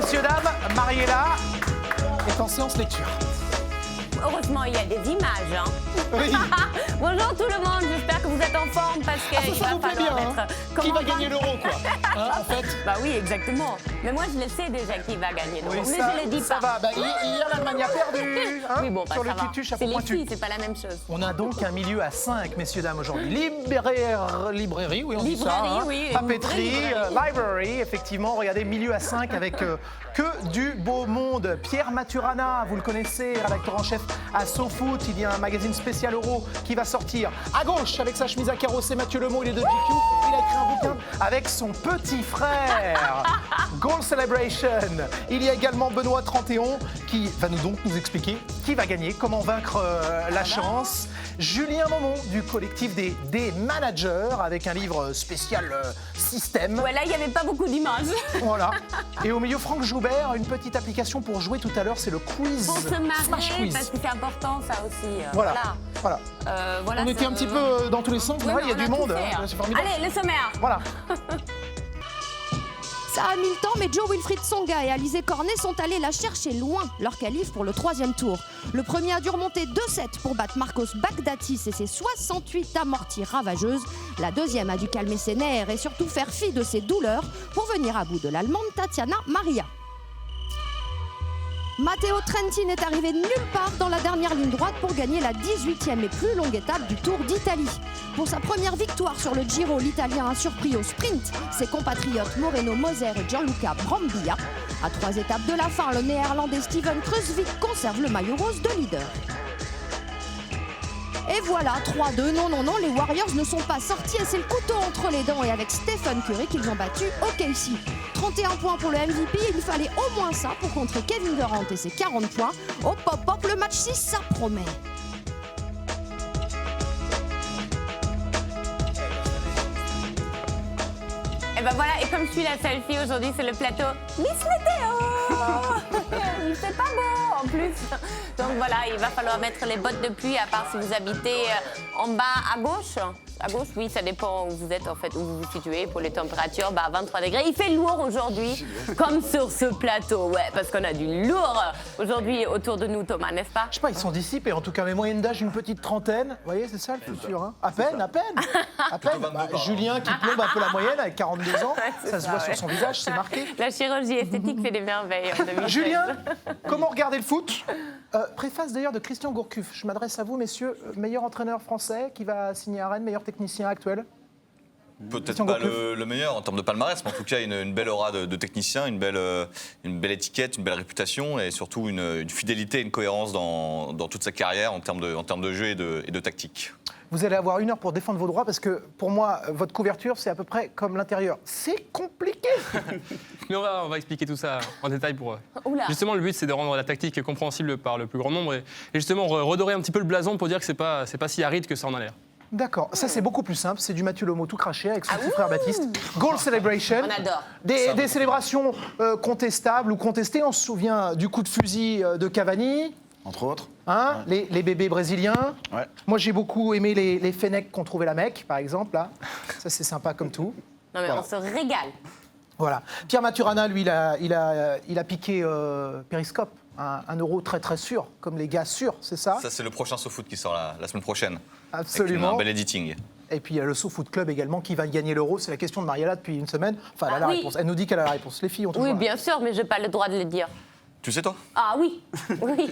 Messieurs, dames, Mariella est en séance lecture. Heureusement, il y a des images. Hein. Oui. Bonjour tout le monde, j'espère que vous êtes en forme parce qu'il ça vous va plaît falloir bien, être... Qui va gagner l'euro, quoi en fait. Bah oui, exactement. Mais moi, je le sais déjà qui va gagner l'euro. Oui, mais ça, je le dis ça pas. va. Bah, hier, l'Allemagne a perdu. Hein, Oui, bon, sur le ça va. tutu, chapeau C'est les pointu. filles, c'est pas la même chose. On a donc un milieu à 5, messieurs, dames, aujourd'hui. Librairie, oui, on dit ça. Librairie, oui, Papeterie, une vraie library, effectivement. Regardez, milieu à 5 avec que du beau monde. Pierre Maturana, vous le connaissez, rédacteur en chef à SoFoot. Il y a un magazine spécial Euro qui va sortir. À gauche, avec sa chemise à carreaux, c'est Mathieu Lemot, il est de GQ. Il a écrit un bouquin avec son petit frère. Goal Celebration. Il y a également Benoît 31 qui va nous expliquer qui va gagner, comment vaincre la chance. Julien Momon du collectif des managers avec un livre spécial système. Ouais, là, il n'y avait pas beaucoup d'images. Voilà. Et au milieu, Franck Joubert, une petite application pour jouer tout à l'heure, c'est le quiz. Pour se Smash marrer, Quiz. parce que c'est important, ça aussi. Voilà. Voilà, On était un petit peu dans tous les sens, mais Oui, il y a mais du on a monde. tout fait, hein. C'est formidable. Allez, le sommaire. Voilà. Ça a mis le temps, mais Joe Wilfried Tsonga et Alizé Cornet sont allés la chercher loin, leur qualif pour le 3e tour. Le premier a dû remonter 2-7 pour battre Marcos Baghdatis et ses 68 amorties ravageuses. La deuxième a dû calmer ses nerfs et surtout faire fi de ses douleurs pour venir à bout de l'Allemande Tatiana Maria. Matteo Trentin est arrivé de nulle part dans la dernière ligne droite pour gagner la 18e et plus longue étape du Tour d'Italie. Pour sa première victoire sur le Giro, l'Italien a surpris au sprint ses compatriotes Moreno Moser et Gianluca Brambilla. À 3 étapes de la fin, le Néerlandais Steven Kruijswijk conserve le maillot rose de leader. Et voilà, 3-2, non, les Warriors ne sont pas sortis et c'est le couteau entre les dents et avec Stephen Curry qu'ils ont battu OKC. 31 points pour le MVP, il fallait au moins ça pour contrer Kevin Durant et ses 40 points. Hop, le match 6, ça promet. Et ben voilà, et comme je suis la seule fille aujourd'hui, c'est le plateau Miss Météo. Il fait pas beau en plus. Donc voilà, il va falloir mettre les bottes de pluie, à part si vous habitez en bas à gauche. À gauche, oui, ça dépend où vous êtes en fait, où vous vous situez pour les températures. 23 degrés. Il fait lourd aujourd'hui, comme sur ce plateau. Ouais, parce qu'on a du lourd aujourd'hui autour de nous, Thomas, n'est-ce pas? Je sais pas, ils sont dissipés. En tout cas, les moyennes d'âge, une petite trentaine. Vous voyez, c'est ça le futur. Hein. À peine. Bah, Julien qui plombe un peu la moyenne avec 42 ans. Ça se voit sur son visage, c'est marqué. La chirurgie esthétique fait des merveilles en 2016. Julien, comment regarder le foot? Préface d'ailleurs de Christian Gourcuff. Je m'adresse à vous, messieurs. Meilleur entraîneur français qui va signer à Rennes, meilleur technicien actuel? Peut-être pas le meilleur en termes de palmarès, mais en tout cas une belle aura de technicien, une belle étiquette, une belle réputation et surtout une fidélité, une cohérence dans toute sa carrière en termes de jeu et de tactique. Vous allez avoir 1 heure pour défendre vos droits parce que pour moi, votre couverture, c'est à peu près comme l'intérieur. C'est compliqué. Mais on va expliquer tout ça en détail pour... Justement, le but, c'est de rendre la tactique compréhensible par le plus grand nombre et justement redorer un petit peu le blason pour dire que c'est pas si aride que ça en a l'air. D'accord, ça c'est beaucoup plus simple, c'est du Mathieu Lemot tout craché avec son petit frère Baptiste. Goal Celebration. On adore. Des célébrations contestables ou contestées, on se souvient du coup de fusil de Cavani. Entre autres. Hein, ouais. les bébés brésiliens. Ouais. Moi j'ai beaucoup aimé les Fennecs qui ont trouvé la Mecque, par exemple. Là. Ça c'est sympa comme tout. Non mais voilà. On se régale. Voilà. Pierre Maturana, lui, il a piqué Périscope. Un euro très très sûr, comme les gars sûrs, c'est ça? Ça, c'est le prochain SoFoot qui sort la semaine prochaine. Absolument. Avec un bel editing. Et puis il y a le SoFoot Club également qui va gagner l'euro. C'est la question de Mariella depuis une semaine. Enfin, elle a la réponse. Elle nous dit qu'elle a la réponse. Les filles ont toujours Oui, la bien sûr, mais je n'ai pas le droit de le dire. Tu sais, toi? Ah oui, oui.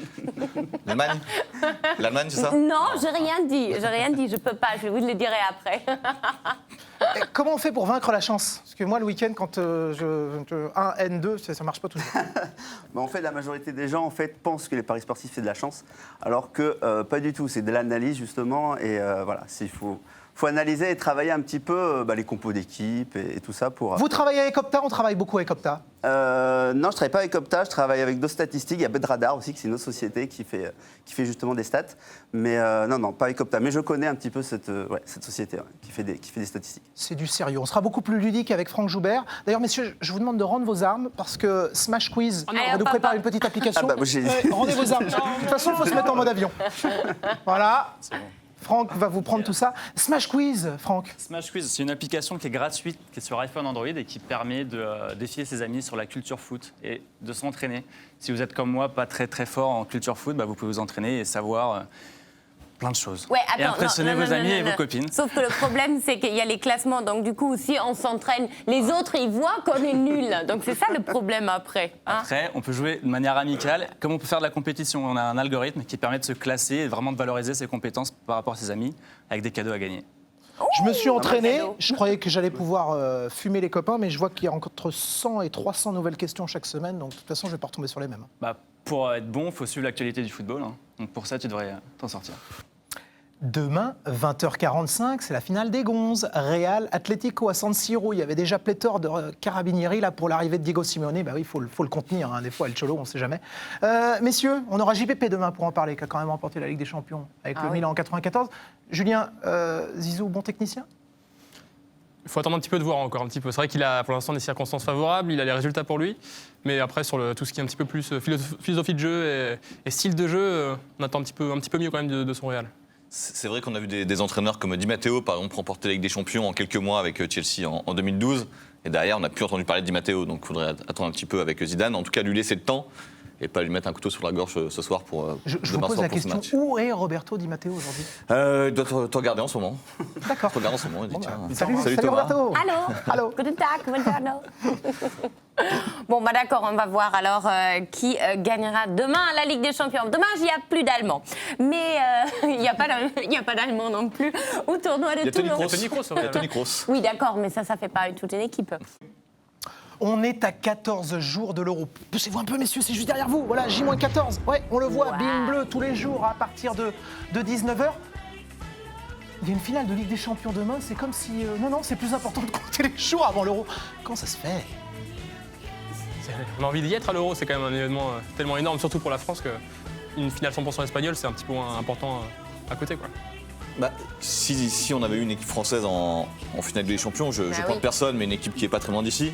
L'Allemagne? L'Allemagne, c'est ça? Non, j'ai rien dit. Je peux pas. Je vous le dirai après. Et comment on fait pour vaincre la chance? Parce que moi, le week-end, quand 1, N2, ça marche pas toujours. En fait, la majorité des gens pensent que les paris sportifs, c'est de la chance, alors que pas du tout. C'est de l'analyse, justement. Et voilà, il faut analyser et travailler un petit peu les compos d'équipe et tout ça pour... Vous travaillez avec Opta? On travaille beaucoup avec Opta. Non, je travaille pas avec Opta, je travaille avec d'autres statistiques. Il y a Bedradar aussi, qui c'est une autre société qui fait justement des stats. Mais non, pas avec Opta. Mais je connais un petit peu cette société qui fait des statistiques. C'est du sérieux. On sera beaucoup plus ludique avec Franck Joubert. D'ailleurs, messieurs, je vous demande de rendre vos armes parce que Smash Quiz, on va nous préparer une petite application. Moi, rendez vos armes. De toute façon, il faut se mettre en mode avion. Voilà. Franck va vous prendre tout ça. Smash Quiz, Franck. Smash Quiz, c'est une application qui est gratuite, qui est sur iPhone, Android et qui permet de défier ses amis sur la culture foot et de s'entraîner. Si vous êtes comme moi, pas très très fort en culture foot, vous pouvez vous entraîner et savoir plein de choses. Ouais, et impressionner vos amis et vos copines. Sauf que le problème, c'est qu'il y a les classements. Donc, du coup, si on s'entraîne, les autres, ils voient qu'on est nuls. Donc, c'est ça le problème après. Hein. Après, on peut jouer de manière amicale. Comme on peut faire de la compétition, on a un algorithme qui permet de se classer et vraiment de valoriser ses compétences par rapport à ses amis avec des cadeaux à gagner. Je me suis entraîné, je croyais que j'allais pouvoir fumer les copains, mais je vois qu'il y a entre 100 et 300 nouvelles questions chaque semaine, donc de toute façon, je ne vais pas retomber sur les mêmes. Pour être bon, il faut suivre l'actualité du football. Hein. Donc pour ça, tu devrais t'en sortir. Demain, 20h45, c'est la finale des Gonzes. Real Atlético à San Siro. Il y avait déjà pléthore de carabinieri là, pour l'arrivée de Diego Simeone. Bah oui, il faut le contenir. Hein. Des fois, El Cholo, on ne sait jamais. Messieurs, on aura JPP demain pour en parler, qui a quand même remporté la Ligue des Champions avec le Milan en 94. Julien, Zizou, bon technicien ? Il faut attendre un petit peu de voir encore un petit peu. C'est vrai qu'il a pour l'instant des circonstances favorables, il a les résultats pour lui. Mais après, sur tout ce qui est un petit peu plus philosophie de jeu et style de jeu, on attend un petit peu mieux quand même de son Real. C'est vrai qu'on a vu des entraîneurs comme Di Matteo, par exemple, remporter la Ligue des Champions en quelques mois avec Chelsea en 2012. Et derrière, on n'a plus entendu parler de Di Matteo, donc il faudrait attendre un petit peu avec Zidane. En tout cas, lui laisser le temps et pas lui mettre un couteau sur la gorge ce soir pour je vous pose la question, où est Roberto Di Matteo aujourd'hui ? Il doit te regarder en ce moment. D'accord. Te regarde en ce moment, il dit tiens. Salut Thomas. Roberto. Allô. Guten Tag, buongiorno. Bon, d'accord, on va voir alors qui gagnera demain à la Ligue des Champions. Dommage, il n'y a plus d'Allemands. Mais il n'y a pas d'Allemands non plus au tournoi de Toulon. Il y a Toni Kroos. Oui, d'accord, mais ça fait pas toute une équipe. On est à 14 jours de l'Euro. Poussez-vous un peu, messieurs, c'est juste derrière vous. Voilà, J-14. Ouais, on le voit, Bing Bleu, tous les jours à partir de 19h. Il y a une finale de Ligue des Champions demain, c'est comme si... Non, c'est plus important de compter les jours avant l'Euro. Comment ça se fait ? On a envie d'y être à l'Euro, c'est quand même un événement tellement énorme, surtout pour la France, qu'une finale 100% espagnole, c'est un petit peu important à côté, quoi. Si on avait eu une équipe française en finale de Ligue des Champions, je porte personne, mais une équipe qui n'est pas très loin d'ici,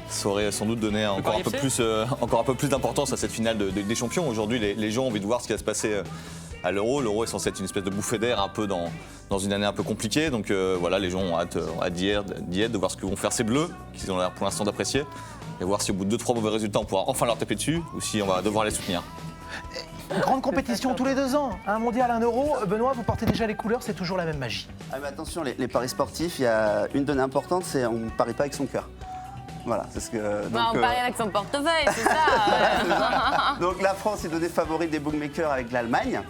ça aurait sans doute donné encore un peu plus d'importance à cette finale de Ligue des Champions. Aujourd'hui, les gens ont envie de voir ce qui va se passer à l'Euro. L'Euro est censé être une espèce de bouffée d'air un peu dans une année un peu compliquée. Donc voilà, les gens ont hâte d'y être, de voir ce que vont faire ces Bleus, qu'ils ont l'air pour l'instant d'apprécier, et voir si au bout de 2-3 mauvais résultats, on pourra enfin leur taper dessus, ou si on va devoir les soutenir. Grande compétition tous les 2 ans, un mondial, un Euro. Benoît, vous portez déjà les couleurs, c'est toujours la même magie. Mais attention, les paris sportifs, il y a une donnée importante, c'est on ne parie pas avec son cœur. Voilà, c'est ce que. On parie avec son portefeuille, c'est ça. Donc la France est donnée favorite des bookmakers avec l'Allemagne.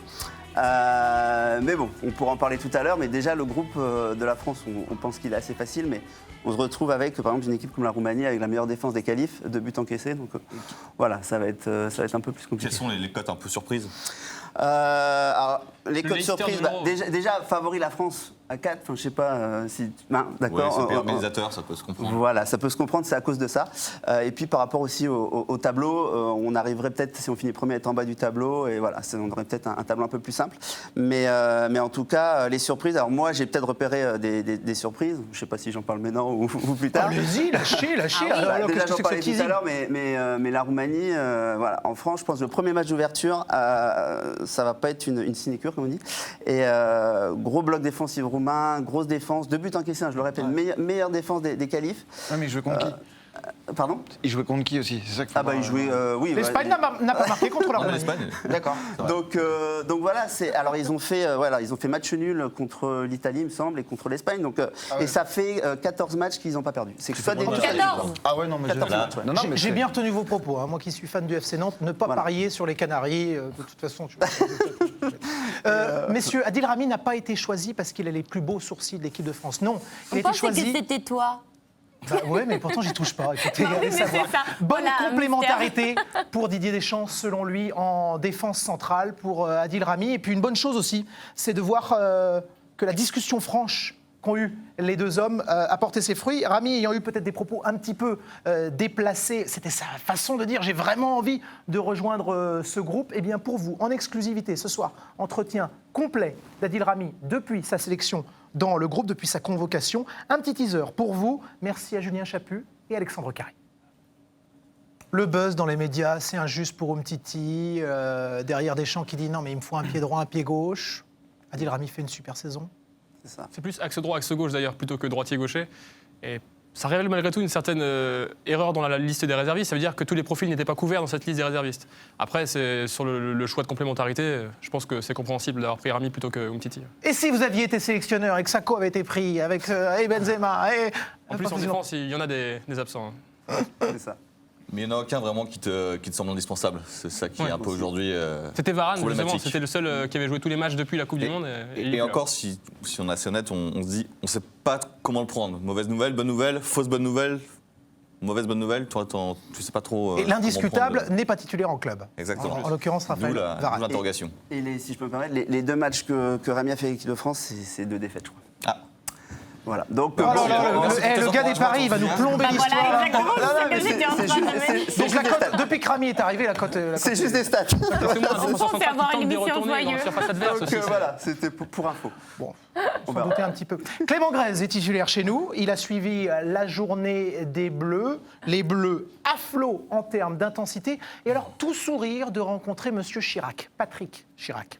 Mais bon, on pourra en parler tout à l'heure. Mais déjà, le groupe de la France, on pense qu'il est assez facile. Mais on se retrouve avec, par exemple, une équipe comme la Roumanie avec la meilleure défense des qualifs, 2 buts encaissés. Donc voilà, ça va être un peu plus compliqué. Quelles sont les cotes un peu surprises ? Alors, les cotes surprises, déjà, favori la France à 4, je sais pas si. D'accord. Ouais, c'est organisateur, ça peut se comprendre. Voilà, ça peut se comprendre, c'est à cause de ça. Et puis par rapport aussi au tableau, on arriverait peut-être, si on finit premier, à être en bas du tableau. Et voilà, on aurait peut-être un tableau un peu plus simple. Mais en tout cas, les surprises. Alors moi, j'ai peut-être repéré des surprises. Je sais pas si j'en parle maintenant ou plus tard. Allez-y, lâchez. Déjà, j'en parlais tout à l'heure, mais la Roumanie, voilà. En France, je pense que le premier match d'ouverture, ça va pas être une sinécure, comme on dit. Et gros bloc défensif roumain, grosse défense, 2 buts encaissés, je le répète, meilleure défense des qualifs. Ouais, mais il jouait contre qui ? Pardon ? Il jouait contre qui aussi ? C'est ça qu'il faut il jouait. Oui. L'Espagne n'a pas marqué contre la Roumanie. D'accord. Donc voilà, alors ils ont fait match nul contre l'Italie, il me semble, et contre l'Espagne. Donc et ça fait 14 matchs qu'ils n'ont pas perdu. C'est que soit des 14. Ah ouais, non, mais 14 matchs, ouais. Non, mais J'ai bien retenu vos propos. Hein. Moi qui suis fan du FC Nantes, ne pas parier sur les Canaries. De toute façon, messieurs, Adil Rami n'a pas été choisi parce qu'il a les plus beaux sourcils de l'équipe de France. Non, il a été choisi. Que c'était toi. Ouais, mais pourtant j'y touche pas. Écoutez, Non, allez mais savoir. c'est ça. Bonne Voilà, complémentarité pour Didier Deschamps, selon lui, en défense centrale pour Adil Rami. Et puis une bonne chose aussi, c'est de voir que la discussion franche qu'ont eu les 2 hommes a porté ses fruits. Rami ayant eu peut-être des propos un petit peu déplacés, c'était sa façon de dire « j'ai vraiment envie de rejoindre ce groupe ». Eh bien pour vous, en exclusivité ce soir, entretien complet d'Adil Rami depuis sa sélection dans le groupe, depuis sa convocation. Un petit teaser pour vous. Merci à Julien Chaput et Alexandre Carré. Le buzz dans les médias, c'est injuste pour Umtiti. Derrière Deschamps qui dit « non mais il me faut un pied droit, un pied gauche ». Adil Rami fait une super saison. C'est ça. C'est plus axe droit, axe gauche d'ailleurs, plutôt que droitier-gaucher. Et ça révèle malgré tout une certaine erreur dans la liste des réservistes. Ça veut dire que tous les profils n'étaient pas couverts dans cette liste des réservistes. Après, c'est sur le choix de complémentarité, je pense que c'est compréhensible d'avoir pris Rami plutôt que Umtiti. Et si vous aviez été sélectionneur et que Sakho avait été pris avec Benzema et... En plus, en défense, il y en a des absents. C'est ça. Mais il n'y en a aucun vraiment qui te semble indispensable. C'est ça qui est un peu aujourd'hui C'était Varane, justement, problématique. c'était le seul qui avait joué tous les matchs depuis la Coupe du Monde. Et encore, si on est assez honnête, on se dit, on ne sait pas comment le prendre. Mauvaise nouvelle, bonne nouvelle, fausse bonne nouvelle, mauvaise bonne nouvelle, tu ne sais pas trop. Et l'indiscutable comment n'est pas titulaire en club. Exactement. En l'occurrence, Raphaël D'où Varane. l'interrogation. Et si je peux me permettre, les 2 matchs que Rami a fait avec l'équipe de France, c'est 2 défaites, je crois. Ah. Voilà. Donc, Oh là là, le gars des paris, il va nous plomber Bah l'histoire. voilà, exactement, Non, non, c'est ce mais que j'étais en train de me dire. Donc la cote, depuis que Rami est arrivé, la cote... c'est juste des stats. On pensait avoir une émission dans la joyeuse. surface adverse Donc aussi. voilà, c'était pour info. Bon, on s'en doutait un petit peu. Clément Grèze est titulaire chez nous. Il a suivi la journée des Bleus. Les Bleus à flot en termes d'intensité. Et alors, tout sourire de rencontrer Monsieur Chirac, Patrick Chirac.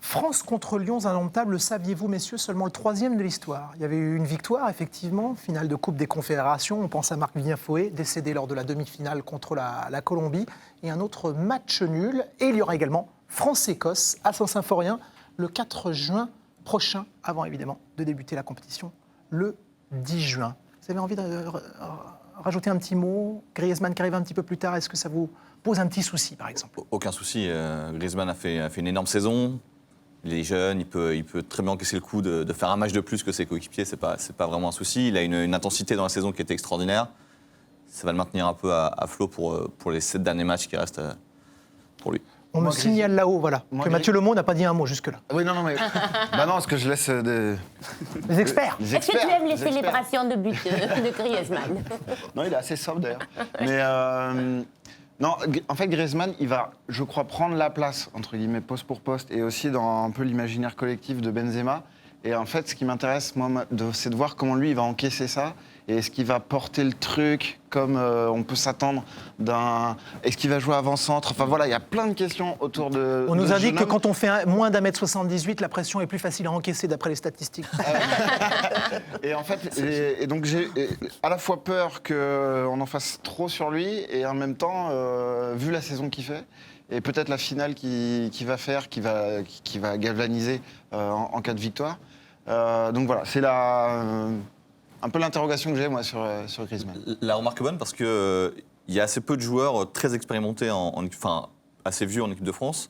France contre Lions indomptables, le saviez-vous, messieurs, seulement le 3e de l'histoire. Il y avait eu une victoire, effectivement, finale de Coupe des Confédérations. On pense à Marc Vivien-Foé, décédé lors de la demi-finale contre la Colombie. Et un autre match nul. Et il y aura également France-Écosse à Saint-Symphorien le 4 juin prochain, avant évidemment de débuter la compétition le 10 juin. Vous avez envie de rajouter un petit mot? Griezmann qui arrive un petit peu plus tard, est-ce que ça vous pose un petit souci, par exemple? Aucun souci. Griezmann a fait une énorme saison. Il est jeune, il peut très bien encaisser le coup de faire un match de plus que ses coéquipiers. C'est pas vraiment un souci. Il a une intensité dans la saison qui était extraordinaire. Ça va le maintenir un peu à flot pour les 7 derniers matchs qui restent pour lui. On me signale là-haut, voilà, que Mathieu Lemot n'a pas dit un mot jusque-là. Oui, non, mais. Bah non, parce que je laisse Les experts. les Est-ce que experts. tu aimes les les experts. célébrations de but de Griezmann? Non, il est assez sobre d'ailleurs. Mais non, en fait, Griezmann, il va, je crois, prendre la place, entre guillemets, poste pour poste, et aussi dans un peu l'imaginaire collectif de Benzema. Et en fait, ce qui m'intéresse, moi, c'est de voir comment lui, il va encaisser ça. Et est-ce qu'il va porter le truc comme on peut s'attendre d'un... Est-ce qu'il va jouer avant-centre? Enfin voilà, il y a plein de questions autour de... On nous ce indique jeune que homme. quand on fait moins d'1m78, la pression est plus facile à encaisser d'après les statistiques. Et en fait, et donc j'ai à la fois peur qu'on en fasse trop sur lui, et en même temps, vu la saison qu'il fait, et peut-être la finale qu'il va faire, qui va galvaniser en cas de victoire. Donc voilà, c'est un peu l'interrogation que j'ai, moi, sur Griezmann. La remarque est bonne parce qu'il y a assez peu de joueurs très expérimentés, enfin assez vieux en équipe de France.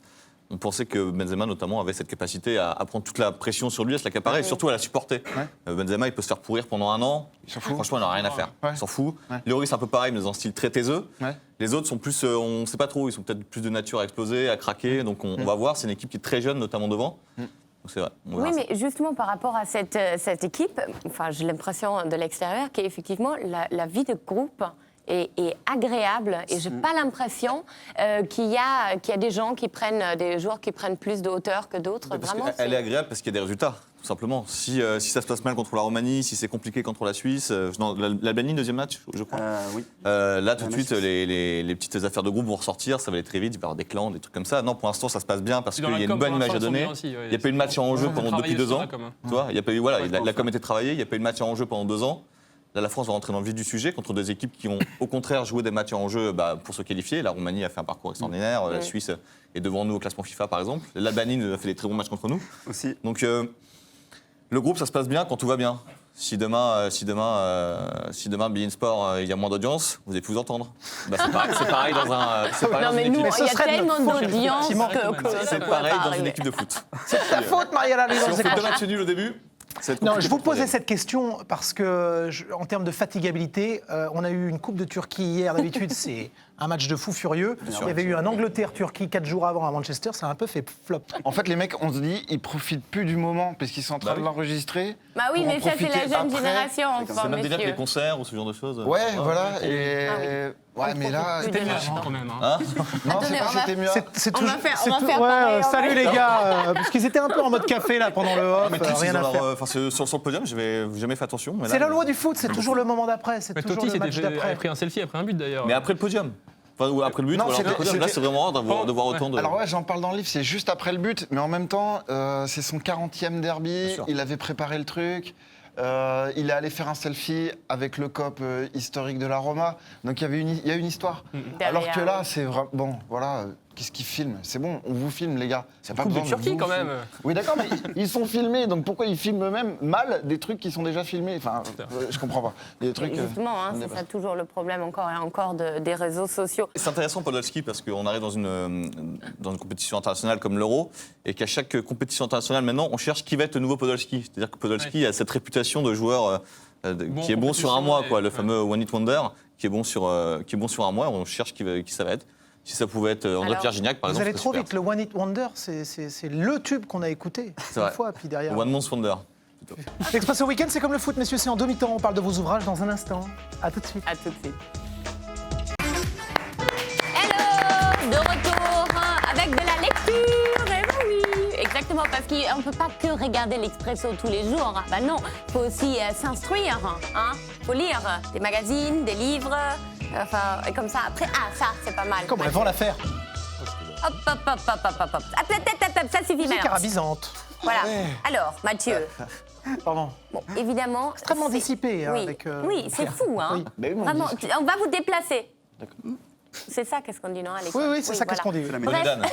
On pensait que Benzema, notamment, avait cette capacité à prendre toute la pression sur lui, à se l'accaparer et surtout à la supporter. Ouais. Benzema, il peut se faire pourrir pendant 1 an. Il s'en fout. Franchement, il n'en a rien à faire. Ouais. Il s'en fout. Ouais. Lloris, c'est un peu pareil, mais dans un style très taiseux. Ouais. Les autres sont plus, on ne sait pas trop, ils sont peut-être plus de nature à exploser, à craquer. Donc on va voir, c'est une équipe qui est très jeune, notamment devant. Donc c'est vrai. on verra Oui, ça. mais justement par rapport à cette équipe, enfin, j'ai l'impression de l'extérieur qu'effectivement la vie de groupe est agréable et j'ai pas l'impression qu'il y a des gens qui prennent, des joueurs qui prennent plus de hauteur que d'autres. Parce Vraiment, qu'elle est agréable parce qu'il y a des résultats, tout simplement. Si ça se passe mal contre la Roumanie, si c'est compliqué contre la Suisse, l'Albanie, 2e match, je crois. Oui. Là, tout de suite, les petites affaires de groupe vont ressortir, ça va aller très vite, il va y avoir des clans, des trucs comme ça. Non, pour l'instant, ça se passe bien parce qu'il y a une bonne image à donner. Il n'y a pas eu de match en jeu depuis 2 ans. Tu vois, il y a pas eu, voilà, la com était travaillée, il n'y a pas eu de match en jeu pendant 2 ans. Là, la France va rentrer dans le vif du sujet contre des équipes qui ont au contraire joué des matchs en jeu pour se qualifier. La Roumanie a fait un parcours extraordinaire, la Suisse est devant nous au classement FIFA par exemple. L'Albanie a fait des très bons matchs contre nous. Aussi. Donc le groupe, ça se passe bien quand tout va bien. Si demain, Bein Sport, il y a moins d'audience, vous allez plus vous entendre. Bah, c'est pareil dans un. C'est pareil non, dans mais une nous, équipe. ce il y a serait de tellement notre faute, d'audience effectivement. que ça C'est pourrait pareil pas dans une arriver. équipe de foot. C'est ta faute, Mariella Si on fait 2 matchs nuls au début, ça va être Non, compliqué je vous pour le posais troisième. cette question parce que, en termes de fatigabilité, on a eu une Coupe de Turquie hier. D'habitude, c'est un match de fou furieux. Il y avait eu un Angleterre-Turquie 4 jours avant à Manchester. Ça a un peu fait flop. En fait, les mecs, on se dit, ils profitent plus du moment parce qu'ils sont en train Bah de oui. l'enregistrer. Bah oui, pour en mais ça, c'est la profiter jeune après. génération, C'est enfin, même déjà que les messieurs. concerts ou ce genre de choses. Ouais, voilà. Et... Ah oui. Ouais, mais là... C'était mieux Quand même. Hein. Non, Attendez, c'est pas on va- c'était mieux. C'est On va faire- on va tout- faire ouais, pareil, on va- salut les gars, parce qu'ils étaient un peu en mode café là pendant le off, Mais tous, rien ils ont à leur, faire. enfin, sur le podium, je n'avais jamais fait attention. Mais C'est là, la loi du foot, c'est toujours le moment d'après, c'est Mais toujours Totti le match avait d'après. pris un selfie après un but d'ailleurs. Mais après le podium. Enfin, ou après le but, Non, ou alors c'était- là, c'était- c'est vraiment rare de voir autant de. Alors ouais, j'en parle dans le livre, c'est juste après le but, mais en même temps, c'est son 40e derby, sûr. il avait préparé le truc, il est allé faire un selfie avec le cop historique de la Roma, donc il y a une histoire. Alors que là, c'est vraiment... Bon, voilà, qu'est-ce qu'ils filment? C'est bon, on vous filme, les gars. C'est pas Coupe de besoin Turquie vous quand même. filmer. Oui, d'accord, mais ils sont filmés, donc pourquoi ils filment eux-mêmes mal des trucs qui sont déjà filmés? Enfin, je comprends pas. Des trucs... Justement, on c'est dépasse. ça toujours le problème encore et encore des réseaux sociaux. C'est intéressant Podolski parce qu'on arrive dans une compétition internationale comme l'Euro et qu'à chaque compétition internationale maintenant on cherche qui va être le nouveau Podolski. C'est-à-dire que Podolski a cette réputation de joueur qui est bon sur un mois, quoi, le fameux One Hit Wonder, qui est bon sur un mois. On cherche qui ça va être. Si ça pouvait être André Alors, Pierre Gignac par Vous exemple. allez c'est trop super. vite, le One Hit Wonder, c'est le tube qu'on a écouté C'est une vrai. fois, puis derrière. One Month Wonder. L'Expresso Week-end, c'est comme le foot, messieurs, c'est en demi-temps. On parle de vos ouvrages dans un instant. À tout de suite. À tout de suite. Hello, de retour avec de la lecture. Eh ben oui, exactement, parce qu'on ne peut pas que regarder l'Expresso tous les jours. Bah non, il faut aussi s'instruire. Faut lire des magazines, des livres. Enfin, et comme ça, après, ça, c'est pas mal. Comment elles vont la faire? Hop, hop, hop, hop, hop, hop, hop. Ça suffit Musique maintenant. arabisante. Voilà. Alors, Mathieu, Pardon. bon, évidemment... Extrêmement c'est- dissipé, hein, oui. avec, Oui, c'est Pierre. fou, hein. Oui. Mais oui, on Vraiment, discute. on va vous déplacer. C'est ça, qu'est-ce qu'on dit, non, à l'école? Oui, c'est ça, qu'est-ce qu'on dit? La Bref. Dan.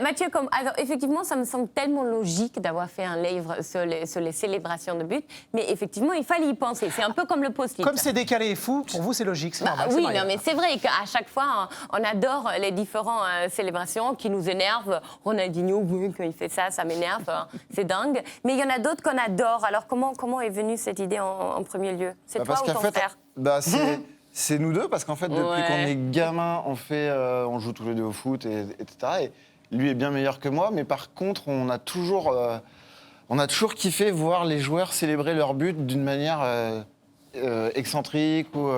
Mathieu, alors, effectivement, ça me semble tellement logique d'avoir fait un livre sur les célébrations de but, mais effectivement, il fallait y penser. C'est un peu comme le post-it. Comme c'est décalé et fou, pour vous, c'est logique, c'est normal. c'est Oui, Maria. non, mais c'est vrai qu'à chaque fois, on adore les différentes célébrations qui nous énervent. Ronaldinho, oui, quand il fait ça, ça m'énerve, c'est dingue. Mais il y en a d'autres qu'on adore. Alors, comment est venue cette idée en premier lieu? C'est toi Parce ou qu'en ton fait, frère? c'est nous deux, parce qu'en fait, depuis Ouais. qu'on est gamin, on joue tous les deux au foot, etc. Et lui est bien meilleur que moi, mais par contre, on a toujours kiffé voir les joueurs célébrer leur but d'une manière excentrique, ou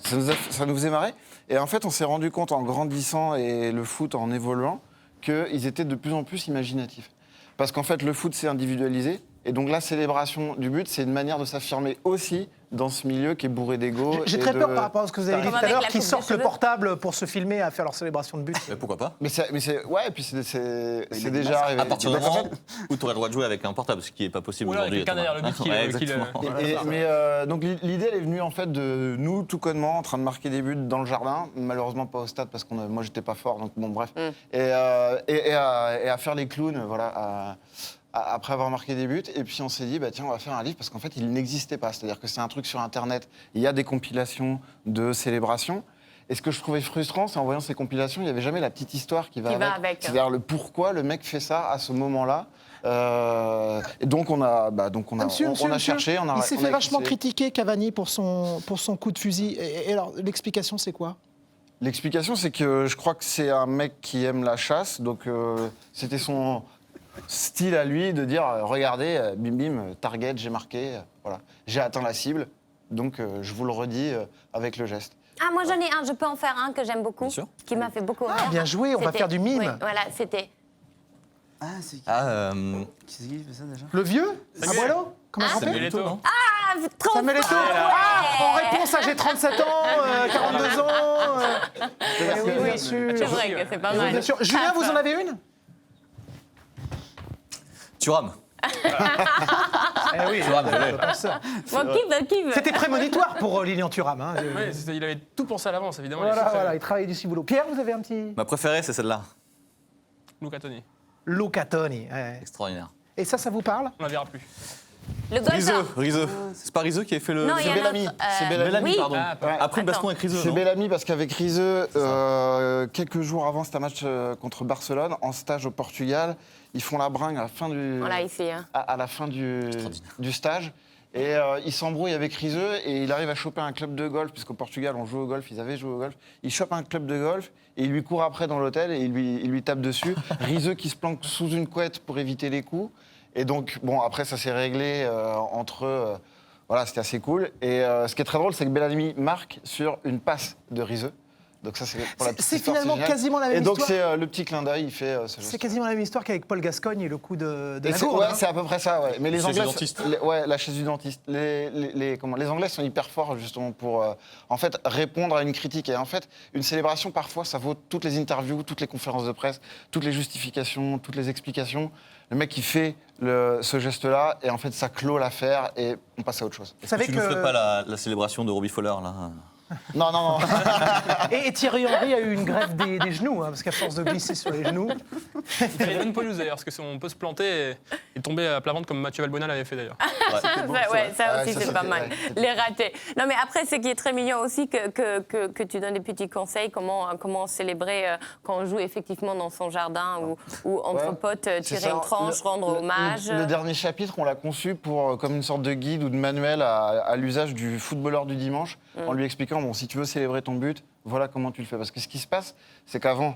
ça nous faisait marrer. Et en fait, on s'est rendu compte en grandissant et le foot en évoluant qu'ils étaient de plus en plus imaginatifs. Parce qu'en fait, le foot, c'est individualisé. Et donc la célébration du but, c'est une manière de s'affirmer aussi dans ce milieu qui est bourré d'ego. J'ai et très de- peur par rapport à ce que vous avez dit Comme tout à avec l'heure, la qu'ils coupe de sortent le cheveux. portable pour se filmer à faire leur célébration de but. Mais pourquoi pas? Mais c'est ouais, et puis c'est il est déjà arrivé. À partir du Donc, en moment où tu aurais le droit de jouer avec un portable, ce qui n'est pas possible Ou alors aujourd'hui. quelqu'un derrière le but qui Ouais, le- qui le- exactement. donc l'idée elle est venue en fait de nous tout connement en train de marquer des buts dans le jardin, malheureusement pas au stade parce que moi j'étais pas fort, donc bon bref, et à faire les clowns, voilà. Après avoir marqué des buts, et puis on s'est dit, bah tiens, on va faire un livre, parce qu'en fait, il n'existait pas. C'est-à-dire que c'est un truc sur Internet, il y a des compilations de célébrations, et ce que je trouvais frustrant, c'est en voyant ces compilations, il n'y avait jamais la petite histoire qui va Qui va avec. avec. C'est-à-dire le pourquoi le mec fait ça à ce moment-là. Et donc on a Monsieur, cherché, on a Il s'est on fait a vachement écouté. critiquer, Cavani, pour son coup de fusil. Et alors, l'explication, c'est quoi? L'explication, c'est que je crois que c'est un mec qui aime la chasse, donc c'était son style à lui de dire regardez, bim bim, target, j'ai marqué, voilà, j'ai atteint la cible, donc je vous le redis avec le geste. Ah, moi j'en ai un, je peux en faire un que j'aime beaucoup, Bien sûr. qui m'a fait beaucoup rire. bien joué, on va C'était- faire du mime. Oui, voilà, c'était... Ah, c'est qui qui fait ça déjà? Le vieux Abuelo Comment il Samuel s'appelle Eto'o, non? Ah, trop Samuel Eto'o. fort, Ah, en ouais. réponse à j'ai 37 ans, 42 ans. Oui, bien sûr. C'est vrai que c'est pas Oui, mal. bien sûr. Julien, vous en avez une? Thuram. Eh oui, Thuram, je l'ai. Bon, qui veut C'était prémonitoire pour Lilian Thuram. Hein. Ouais, il avait tout pensé à l'avance, évidemment. Voilà, il travaillait du ciboulot. Pierre, vous avez un petit Ma préférée, c'est celle-là. Luca Toni. Luca Toni. Ouais. Extraordinaire. Et ça vous parle? On la verra plus. Le golf. Rizeux. C'est pas Rizeux qui a fait le. Non, il y a un Bellamy. autre. C'est Bellamy, oui. pardon. Ah, pardon. Après le baston Attends. avec Rizeux. C'est non Bellamy parce qu'avec Rizeux, quelques jours avant, c'était un match contre Barcelone, en stage au Portugal, ils font la bringue à la fin du, Voilà, ici. Hein. à la fin du stage. Et il s'embrouille avec Rizeux et il arrive à choper un club de golf, puisqu'au Portugal, on joue au golf, ils avaient joué au golf. Il chope un club de golf et il lui court après dans l'hôtel et il lui tape dessus. Rizeux qui se planque sous une couette pour éviter les coups. Et donc, bon, après, ça s'est réglé entre eux. Voilà, c'était assez cool. Et ce qui est très drôle, c'est que Bellamy marque sur une passe de Rizeux. Donc ça, c'est pour la petite C'est histoire, finalement génial. quasiment la même Et donc, histoire. c'est le petit clin d'œil, il fait ce geste. C'est quasiment la même histoire qu'avec Paul Gascogne et le coup de Et la c'est- gourde. ouais, hein. c'est à peu près ça, ouais. Mais les Chaise du Anglais, dentiste. ouais, la chaise du dentiste. Les Anglais sont hyper forts justement pour en fait répondre à une critique. Et en fait, une célébration parfois, ça vaut toutes les interviews, toutes les conférences de presse, toutes les justifications, toutes les explications. Le mec, il fait ce geste-là et en fait, ça clôt l'affaire et on passe à autre chose. Vous savez Tu ne ferais pas la célébration de Robbie Fowler, là? Non, non, non. Et Thierry Henry a eu une greffe des genoux, hein, parce qu'à force de glisser sur les genoux. Il fallait une bonne pelouse d'ailleurs, parce qu'on peut se planter et tomber à plat ventre comme Mathieu Valbuena l'avait fait d'ailleurs. Ça aussi, Ouais, ça, c'est pas c'était- mal. ouais, c'était- Les ratés. Non, mais après, ce qui est très mignon aussi, que tu donnes des petits conseils, comment célébrer quand on joue effectivement dans son jardin ou entre Ouais, potes, c'est tirer ça. une tranche, rendre hommage. Le dernier chapitre, on l'a conçu pour, comme une sorte de guide ou de manuel à l'usage du footballeur du dimanche, en lui expliquant, bon, si tu veux célébrer ton but, voilà comment tu le fais. Parce que ce qui se passe, c'est qu'avant,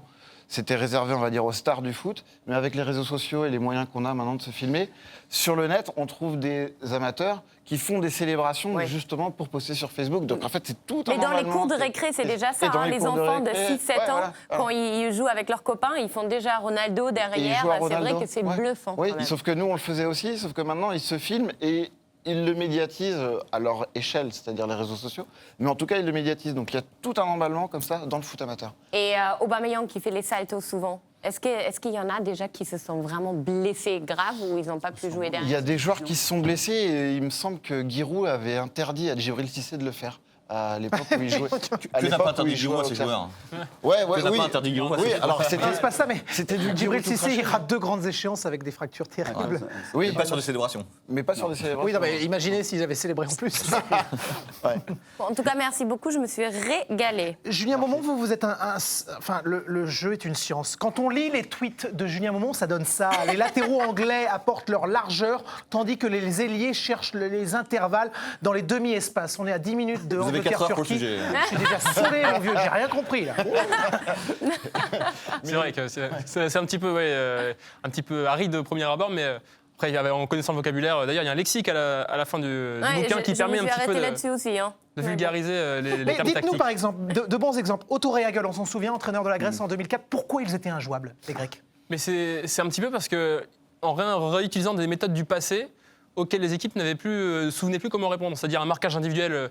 c'était réservé, on va dire, aux stars du foot, mais avec les réseaux sociaux et les moyens qu'on a maintenant de se filmer, sur le net, on trouve des amateurs qui font des célébrations Oui. justement pour poster sur Facebook. Donc en fait, c'est tout un Mais dans les emballement. cours de récré, c'est déjà ça. Et dans Hein, les cours enfants de récré, 6-7 ouais, ans, voilà. quand ils jouent avec leurs copains, ils font déjà Ronaldo Et il derrière. joue à C'est vrai Ronaldo. que c'est Ouais. bluffant. Oui, quand même. sauf que nous, on le faisait aussi, sauf que maintenant, ils se filment et ils le médiatisent à leur échelle, c'est-à-dire les réseaux sociaux. Mais en tout cas, ils le médiatisent. Donc il y a tout un emballement comme ça dans le foot amateur. Et Aubameyang qui fait les saltos souvent. Est-ce qu'il y en a déjà qui se sont vraiment blessés grave ou ils n'ont pas pu jouer Il y derrière a des joueurs qui se sont blessés et il me semble que Giroud avait interdit à Djibril Cissé de le faire. À l'époque où il jouait. Que n'a pas interdit Giroud à ses joueurs? Ouais, ouais, Que n'a oui. pas interdit Giroud à ses Oui, joueurs? alors c'était. Non, c'est pas ça, mais C'était du Djibril Giroud tout Cissé, il craché. rate 2 grandes échéances avec des fractures terribles. Oui, Et pas sur des célébrations. mais pas sur des célébrations. Oui, non, mais imaginez s'ils avaient célébré en plus. Ouais. Bon, en tout cas, merci beaucoup, je me suis régalée. Julien Maumont, vous êtes enfin, le jeu est une science. Quand on lit les tweets de Julien Maumont, ça donne ça. Les latéraux anglais apportent leur largeur, tandis que les ailiers cherchent les intervalles dans les demi-espaces. On est à 10 minutes de Vous avez 4 heures pour le Angleterre-Turquie. sujet. Je suis déjà saoulé, mon vieux, j'ai rien compris, là. C'est vrai que c'est un petit peu, un petit peu aride au premier abord, mais après, en connaissant le vocabulaire, d'ailleurs, il y a un lexique à la fin du Ouais, bouquin qui permet je un me suis petit peu arrêtée là-dessus aussi. Hein. de vulgariser les Mais termes dites-nous, tactiques. par exemple, de bons exemples. Otto Rehhagel, on s'en souvient, entraîneur de la Grèce en 2004. Pourquoi ils étaient injouables, les Grecs? Mais c'est un petit peu parce que en réutilisant des méthodes du passé auxquelles les équipes ne souvenaient plus comment répondre, c'est-à-dire un marquage individuel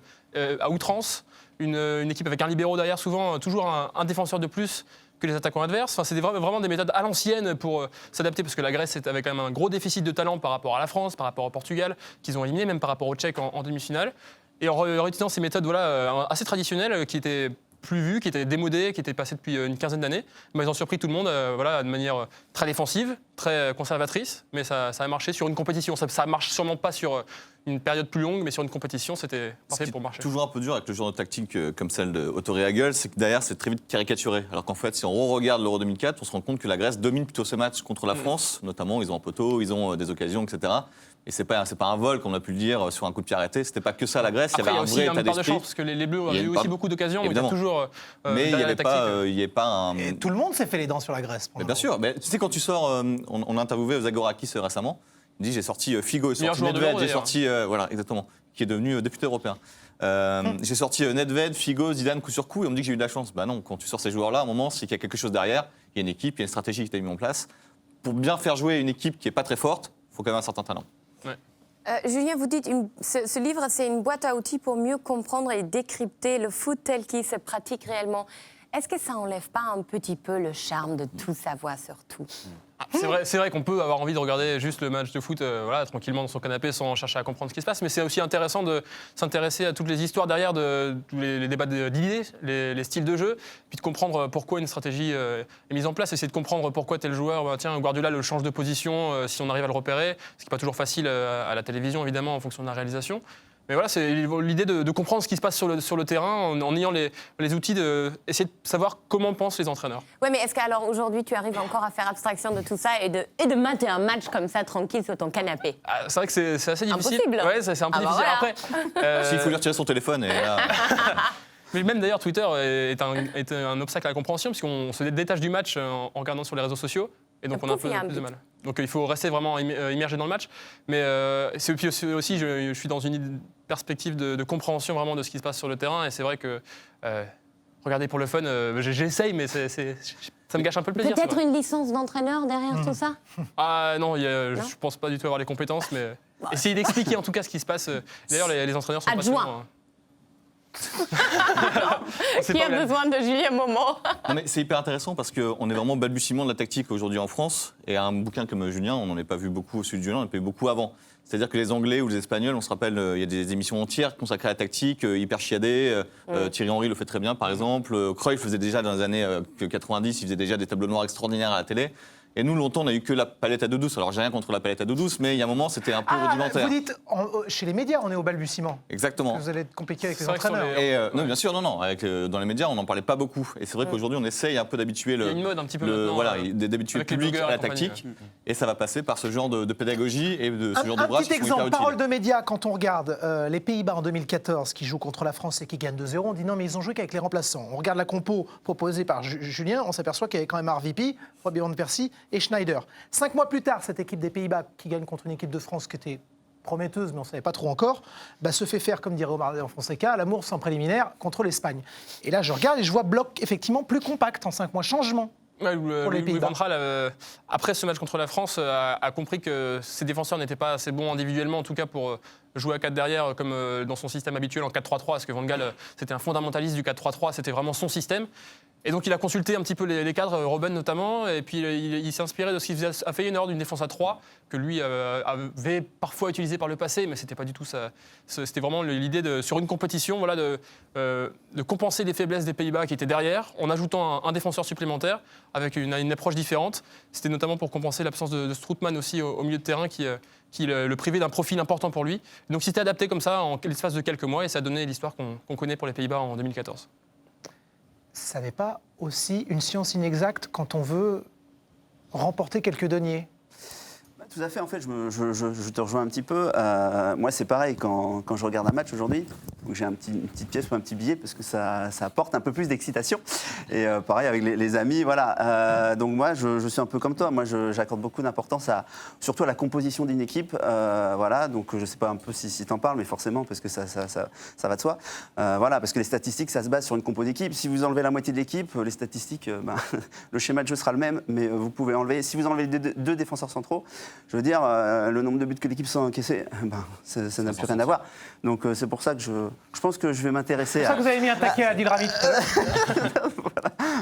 à outrance, une équipe avec un libéraux derrière, souvent toujours un défenseur de plus que les attaquants adverses. Enfin, c'est vraiment des méthodes à l'ancienne pour s'adapter, parce que la Grèce avait quand même un gros déficit de talent par rapport à la France, par rapport au Portugal, qu'ils ont éliminé, même par rapport aux Tchèques en demi-finale. Et en réutilisant ces méthodes assez traditionnelles qui étaient plus vues, qui étaient démodées, qui étaient passées depuis une quinzaine d'années, ils ont surpris tout le monde de manière très défensive, très conservatrice, mais ça a marché sur une compétition. Ça marche sûrement pas sur une période plus longue, mais sur une compétition, c'était Ce parfait qui pour est marcher. toujours un peu dur avec le genre de tactique comme celle de Otto Rehhagel, c'est que derrière, c'est très vite caricaturé. Alors qu'en fait, si on regarde l'Euro 2004, on se rend compte que la Grèce domine plutôt ce match contre la France, notamment, ils ont un poteau, ils ont des occasions, etc. Et c'est pas un vol, comme on a pu le dire, sur un coup de pied arrêté. C'était pas que ça la Grèce, Après, il y avait un aussi vrai une état part de d'esprit. chance, parce que les Bleus Il y a ont eu une aussi part- beaucoup d'occasions, mais il y a évidemment. toujours Mais il n'y derrière la avait tactique. pas, il y avait pas un... Et tout le monde s'est fait les dents sur la Grèce. Mais bien sûr, mais tu sais, quand tu sors, on a interviewé Zagorakis récemment, il dit j'ai sorti Figo, j'ai Meilleur sorti joueur de Nedved, l'Euro, j'ai sorti, voilà, exactement, qui est devenu député européen. J'ai sorti Nedved, Figo, Zidane coup sur coup, et on me dit que j'ai eu de la chance. Bah non, quand tu sors ces joueurs-là, à un moment, c'est qu'il y a quelque chose derrière, il y a une équipe, il y a une stratégie qui t'a mis en place. Pour bien faire jouer une équipe qui n'est pas très forte, il faut quand même un certain talent. Julien, vous dites ce livre, c'est une boîte à outils pour mieux comprendre et décrypter le foot tel qu'il se pratique réellement. Est-ce que ça enlève pas un petit peu le charme de tout savoir sur tout? C'est vrai qu'on peut avoir envie de regarder juste le match de foot tranquillement dans son canapé sans chercher à comprendre ce qui se passe, mais c'est aussi intéressant de s'intéresser à toutes les histoires derrière, de tous les débats d'idées, les styles de jeu, puis de comprendre pourquoi une stratégie est mise en place, essayer de comprendre pourquoi tel joueur, tiens, Guardiola le change de position si on arrive à le repérer, ce qui n'est pas toujours facile à la télévision évidemment en fonction de la réalisation. Mais voilà, c'est l'idée de comprendre ce qui se passe sur le terrain en ayant les outils d'essayer de savoir comment pensent les entraîneurs. Oui, mais est-ce qu'alors aujourd'hui, tu arrives encore à faire abstraction de tout ça et de mater un match comme ça, tranquille, sur ton canapé? C'est vrai que c'est assez difficile. Impossible. Ouais, c'est un peu Ah bah difficile. voilà. Après, S'il faut lui retirer son téléphone, et là, mais même d'ailleurs, Twitter est un obstacle à la compréhension, puisqu'on se détache du match en regardant sur les réseaux sociaux. Et donc, on a un peu plus de mal. Donc, il faut rester vraiment immergé dans le match. Mais c'est aussi, je suis dans une perspective de compréhension vraiment de ce qui se passe sur le terrain. Et c'est vrai que regarder pour le fun. J'essaye, mais ça me gâche un peu le plaisir. Peut-être c'est vrai. une licence d'entraîneur derrière tout ça. Ah non, je pense pas du tout avoir les compétences, mais essayer d'expliquer en tout cas ce qui se passe. D'ailleurs, les entraîneurs sont Adjoint. passionnants. C'est Qui pas a vrai. besoin de Julien Moment? Non, mais c'est hyper intéressant parce qu'on est vraiment au balbutiement de la tactique aujourd'hui en France. Et un bouquin comme Julien, on n'en a pas vu beaucoup au sud de Julien, on en a pas vu beaucoup avant. C'est-à-dire que les Anglais ou les Espagnols, on se rappelle, il y a des émissions entières consacrées à la tactique, hyper chiadées. Thierry Henry le fait très bien, par exemple. Cruyff faisait déjà dans les années 90, il faisait déjà des tableaux noirs extraordinaires à la télé. Et nous, longtemps, on n'a eu que la palette à dos douce. Alors, j'ai rien contre la palette à dos douce, mais il y a un moment, c'était un peu rudimentaire. Vous dites, chez les médias, on est au balbutiement. Exactement. Vous allez être compliqué avec les C'est vrai que sur entraîneurs. les- Non, bien sûr, non. Dans les médias, on n'en parlait pas beaucoup. Et c'est vrai qu'aujourd'hui, on essaye un peu d'habituer Il y a une mode un petit peu maintenant, voilà, d'habituer le avec les public blogueurs à la et compagnie, tactique. Et ça va passer par ce genre de pédagogie et de ce genre Un d'ouvrage petit qui sont hyper exemple, parole utiles. de médias, quand on regarde les Pays-Bas en 2014 qui jouent contre la France et qui gagnent 2-0, on dit non mais ils ont joué qu'avec les remplaçants. On regarde la compo proposée par Julien, on s'aperçoit qu'il y avait quand même RVP, Robbie Van Persie et Schneider. 5 mois plus tard, cette équipe des Pays-Bas qui gagne contre une équipe de France qui était prometteuse, mais on ne savait pas trop encore, se fait faire, comme dirait Omar en Fonseca, l'amour sans préliminaire contre l'Espagne. Et là, je regarde et je vois bloc effectivement plus compact en 5 mois. Changement. Ouais, Pour les Louis Pays-Bas. van Gaal, après ce match contre la France, a compris que ses défenseurs n'étaient pas assez bons individuellement, en tout cas pour jouer à 4 derrière, comme dans son système habituel en 4-3-3, parce que Van Gaal, c'était un fondamentaliste du 4-3-3, c'était vraiment son système. Et donc il a consulté un petit peu les cadres, Robben notamment, et puis il s'est inspiré de ce qu'il faisait à Feyenoord, d'une défense à 3, que lui avait parfois utilisé par le passé, mais c'était pas du tout ça. C'était vraiment l'idée sur une compétition, voilà, de compenser les faiblesses des Pays-Bas qui étaient derrière, en ajoutant un défenseur supplémentaire, avec une approche différente. C'était notamment pour compenser l'absence de Strootman aussi au milieu de terrain, qui le privait d'un profil important pour lui. Donc c'était adapté comme ça en l'espace de quelques mois, et ça a donné l'histoire qu'on connaît pour les Pays-Bas en 2014. Ça n'est pas aussi une science inexacte quand on veut remporter quelques deniers. Tout à fait, en fait, je te rejoins un petit peu. Moi, c'est pareil, quand je regarde un match aujourd'hui, j'ai une petite pièce ou un petit billet parce que ça apporte un peu plus d'excitation. Et pareil avec les amis, voilà. Donc moi, je suis un peu comme toi. Moi, j'accorde beaucoup d'importance surtout à la composition d'une équipe. Voilà, donc je ne sais pas un peu si tu en parles, mais forcément, parce que ça va de soi. Voilà, parce que les statistiques, ça se base sur une compo d'équipe. Si vous enlevez la moitié de l'équipe, les statistiques, le schéma de jeu sera le même, mais vous pouvez enlever. Si vous enlevez deux défenseurs centraux, je veux dire, le nombre de buts que l'équipe s'est encaissé, ça n'a plus rien à voir. Donc c'est pour ça que je pense que je vais m'intéresser C'est pour ça que vous avez mis un taquet à Dilramit.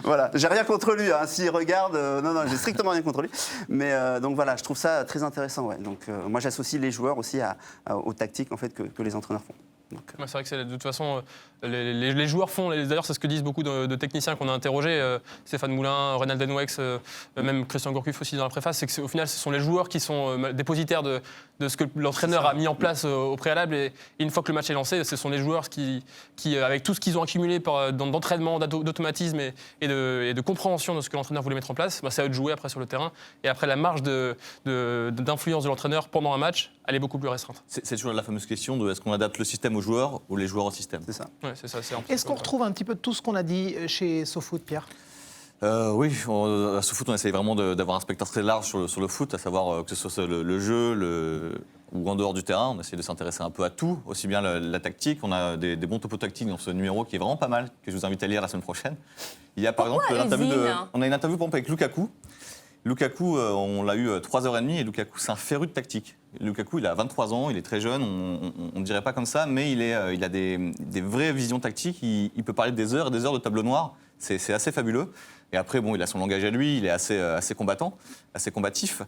Voilà, j'ai rien contre lui. S'il regarde, non, j'ai strictement rien contre lui. Mais donc voilà, je trouve ça très intéressant. Ouais. Donc moi, j'associe les joueurs aussi aux tactiques en fait que les entraîneurs font. Donc, Ouais, c'est vrai que de toute façon, les joueurs font. D'ailleurs, c'est ce que disent beaucoup de techniciens qu'on a interrogés. Stéphane Moulin, Reynald Denwex, même Christian Gourcuff aussi dans la préface. C'est qu'au final, ce sont les joueurs qui sont dépositaires de ce que l'entraîneur a mis en place au préalable. Et une fois que le match est lancé, ce sont les joueurs qui avec tout ce qu'ils ont accumulé d'entraînement, d'automatisme et de compréhension de ce que l'entraîneur voulait mettre en place, c'est à eux de jouer après sur le terrain. Et après, la marge d'influence de l'entraîneur pendant un match, elle est beaucoup plus restreinte. C'est toujours la fameuse question de est-ce qu'on adapte le système aux joueurs ou les joueurs au système. c'est ça. Ouais, c'est ça. Est-ce qu'on retrouve un petit peu de tout ce qu'on a dit chez SoFoot, Pierre? Oui, à SoFoot, on essaye vraiment d'avoir un spectre très large sur le foot, à savoir que ce soit le jeu ou en dehors du terrain. On essaie de s'intéresser un peu à tout, aussi bien la tactique. On a des bons topos tactiques dans ce numéro qui est vraiment pas mal, que je vous invite à lire la semaine prochaine. Il y a par exemple l'interview on a une interview par exemple, avec Lukaku. Lukaku, on l'a eu 3h30 et Lukaku, c'est un féru de tactique. Lukaku, il a 23 ans, il est très jeune, on ne dirait pas comme ça, mais il a des vraies visions tactiques. Il peut parler des heures et des heures de tableau noir. C'est assez fabuleux. Et après, il a son langage à lui, il est assez combattant, assez combatif.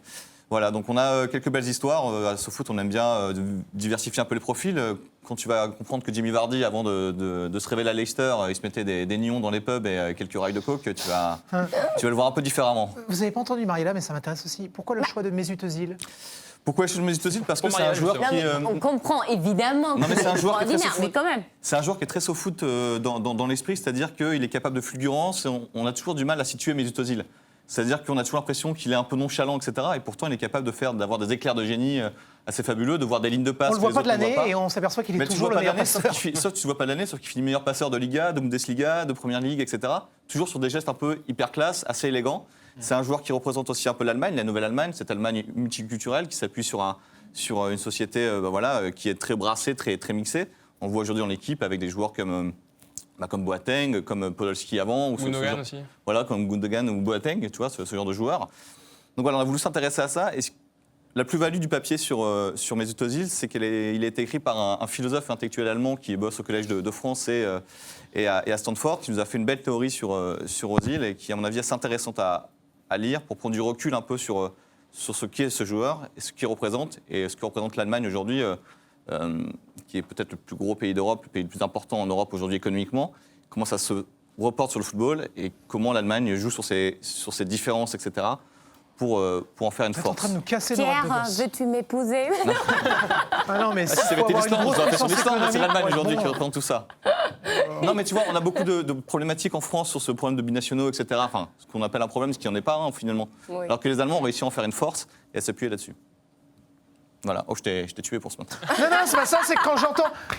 Voilà, donc on a quelques belles histoires. À SoFoot, on aime bien diversifier un peu les profils. Quand tu vas comprendre que Jimmy Vardy, avant de se révéler à Leicester, il se mettait des nions dans les pubs et quelques rails de coke, tu vas le voir un peu différemment. Vous n'avez pas entendu Mariella, mais ça m'intéresse aussi. Pourquoi le choix de Mesut Özil? Pourquoi je suis Mesut Özil? Parce que Pour c'est un Mariella, joueur justement. qui... On comprend évidemment que Non, mais c'est un c'est joueur qui est très extraordinaire, SoFoot. mais quand même. C'est un joueur qui est très SoFoot dans l'esprit, c'est-à-dire qu'il est capable de fulgurance et on a toujours du mal à situer Mesut Özil. C'est-à-dire qu'on a toujours l'impression qu'il est un peu nonchalant, etc. Et pourtant, il est capable d'avoir des éclairs de génie assez fabuleux, de voir des lignes de passe. On le voit pas de l'année et on s'aperçoit qu'il est toujours le meilleur passeur. Sauf que tu vois pas de l'année, sauf qu'il finit meilleur passeur de Liga, de Bundesliga, de Première Ligue, etc. Toujours sur des gestes un peu hyper classe, assez élégants. C'est un joueur qui représente aussi un peu l'Allemagne, la nouvelle Allemagne, cette Allemagne multiculturelle qui s'appuie sur une société qui est très brassée, très, très mixée. On le voit aujourd'hui dans l'équipe avec des joueurs comme comme Boateng, comme Podolski avant. Ou Gundogan aussi. Voilà, comme Gundogan ou Boateng, tu vois, ce genre de joueurs. Donc voilà, on a voulu s'intéresser à ça. Et la plus-value du papier sur Mesut Özil, c'est qu'il a été écrit par un philosophe intellectuel allemand qui bosse au Collège de France et à Stanford, qui nous a fait une belle théorie sur Özil et qui, à mon avis, est assez intéressante à lire pour prendre du recul un peu sur ce qu'est ce joueur et ce qu'il représente et ce que représente l'Allemagne aujourd'hui, qui est peut-être le plus gros pays d'Europe, le pays le plus important en Europe aujourd'hui économiquement. Comment ça se reporte sur le football et comment l'Allemagne joue sur ses différences, etc., pour en faire une Vous êtes force. en train de nous casser nos rêves de Pierre, gosse. veux-tu m'épouser? Ah non, mais Si ça avait été l'Islande, on aurait fait son Islande, mais c'est l'Allemagne aujourd'hui qui reprend. représente tout ça. Non, mais tu vois, on a beaucoup de problématiques en France sur ce problème de binationaux, etc. Enfin, ce qu'on appelle un problème, ce qui n'en est pas un, finalement. Oui. Alors que les Allemands ont réussi à en faire une force et à s'appuyer là-dessus. Voilà. Oh, je t'ai tué pour ce matin. Non, c'est pas ça, c'est que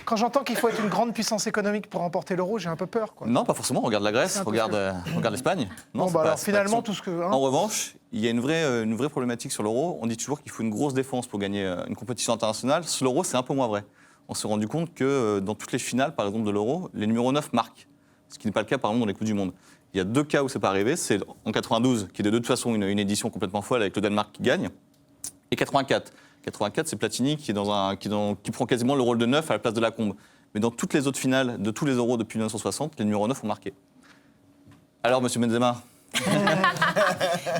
quand j'entends qu'il faut être une grande puissance économique pour remporter l'euro, j'ai un peu peur, quoi. Non, pas forcément. Regarde la Grèce, C'est un peu regarde l'Espagne. Non, Bon, c'est bah pas- alors c'est pas finalement, action. tout ce que. hein. En revanche, il y a une vraie problématique sur l'euro. On dit toujours qu'il faut une grosse défense pour gagner une compétition internationale. Sur l'euro, c'est un peu moins vrai. On s'est rendu compte que dans toutes les finales, par exemple, de l'euro, les numéros 9 marquent. Ce qui n'est pas le cas, par exemple, dans les Coupes du Monde. Il y a 2 cas où c'est pas arrivé. C'est en 92, qui est de toute façon une édition complètement folle avec le Danemark qui gagne, et 84. 84, c'est Platini qui prend quasiment le rôle de 9 à la place de Lacombe. Mais dans toutes les autres finales de tous les euros depuis 1960, les numéros 9 ont marqué. Alors, monsieur Benzema,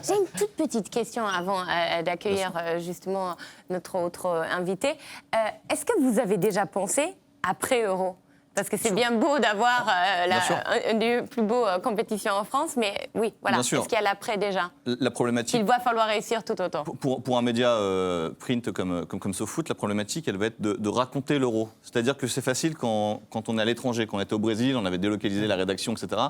J'ai une toute petite question avant d'accueillir justement notre autre invité. Est-ce que vous avez déjà pensé après-Euro? Parce que c'est bien beau d'avoir une des plus beaux compétitions en France, mais oui, voilà. Bien sûr. Est-ce qu'il y a l'après déjà? la problématique... Il va falloir réussir tout autant. Pour un média print comme SoFoot, la problématique, elle va être de raconter l'euro. C'est-à-dire que c'est facile quand on est à l'étranger, quand on était au Brésil, on avait délocalisé la rédaction, etc.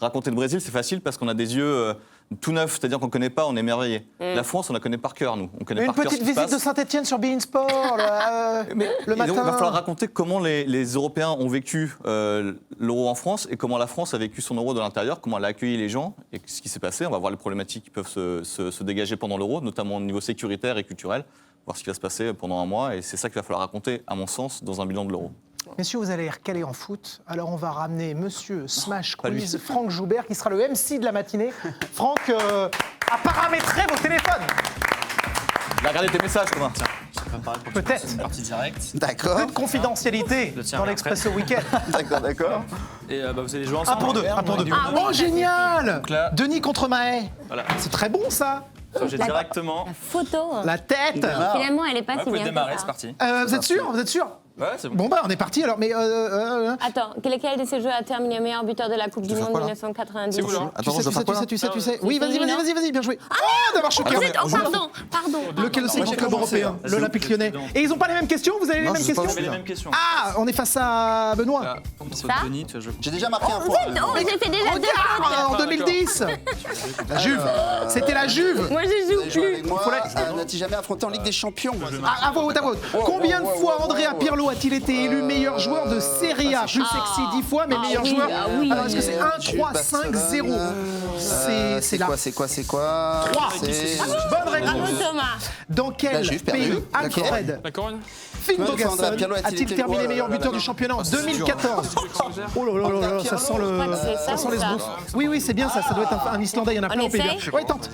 Raconter le Brésil, c'est facile parce qu'on a des yeux tout neufs, c'est-à-dire qu'on ne connaît pas, on est émerveillé. La France, on la connaît par cœur, nous. On connaît Une par cœur ce petite qui se visite passe. de Saint-Etienne sur Bein Sport le Et matin. donc, il va falloir raconter comment les Européens ont vécu l'euro en France et comment la France a vécu son euro de l'intérieur, comment elle a accueilli les gens et ce qui s'est passé. On va voir les problématiques qui peuvent se dégager pendant l'euro, notamment au niveau sécuritaire et culturel, voir ce qui va se passer pendant un mois. Et c'est ça qu'il va falloir raconter, à mon sens, dans un bilan de l'euro. Messieurs, vous allez être calés en foot. Alors on va ramener monsieur Smash pas lui. Quiz, Franck Joubert, qui sera le MC de la matinée. Franck a paramétré vos téléphones. Regardez tes messages, Thomas. Peut-être. Partie directe. D'accord. Peu de confidentialité Le tien dans après. l'Expresso Week-end. D'accord. Et vous allez jouer Un ensemble. pour deux. Ah oui, Oh, génial Donc là- Denis contre Mahé. Voilà. C'est très bon, ça. J'ai directement. Photo. La tête. Finalement, elle n'est pas Vous si pouvez bien démarrer, que c'est ça. parti. Vous êtes sûr? Vous êtes sûr? Ouais, c'est bon. Bon, bah, on est parti, alors. Mais... Attends, lequel de ces joueurs a terminé meilleur buteur de la Coupe du Monde 1990? C'est où, là tu sais. Oui, vas-y, bien joué. Oh, d'avoir choqué. Vous êtes... Oh, pardon. Lequel c'est le grand club européen? L'Olympique Lyonnais. Et ils n'ont pas les mêmes questions? Vous avez les mêmes questions? J'avais les mêmes questions. Ah, on est face à Benoît. Là, Ça Denis, tu vas jouer. J'ai déjà marqué un Vous point. êtes... Oh, j'ai fait déjà deux Regarde, en 2010. La Juve. C'était la Juve. Moi, je joue Jouer plus. avec moi, n'a-t-il jamais affronté en Ligue des Champions? À voix haute, à voix haute. Combien de fois Andrea Pirlo a-t-il été élu meilleur joueur de Serie A? Plus sexy 10 fois, mais meilleur oui, joueur. ah oui. Alors, est-ce que c'est 1, 3, 5, 0? C'est là. C'est quoi 3. C'est Bonne réponse. Bravo, Thomas. Dans quel La Juve, pays perdu. D'accord. Alfred D'accord. Finn Combien de fois Andrea Bogasson Pirlo a-t-il a-t-il été- terminé Oh là meilleur là buteur là du là. championnat en 2014? Oh là là là là, ça sent le. crois que c'est ça Ça sent ou les ça sbouffes. Oui, c'est bien ça, ça doit être un Islandais, il y en a plein au Pays essaye Bas. Ouais, tente.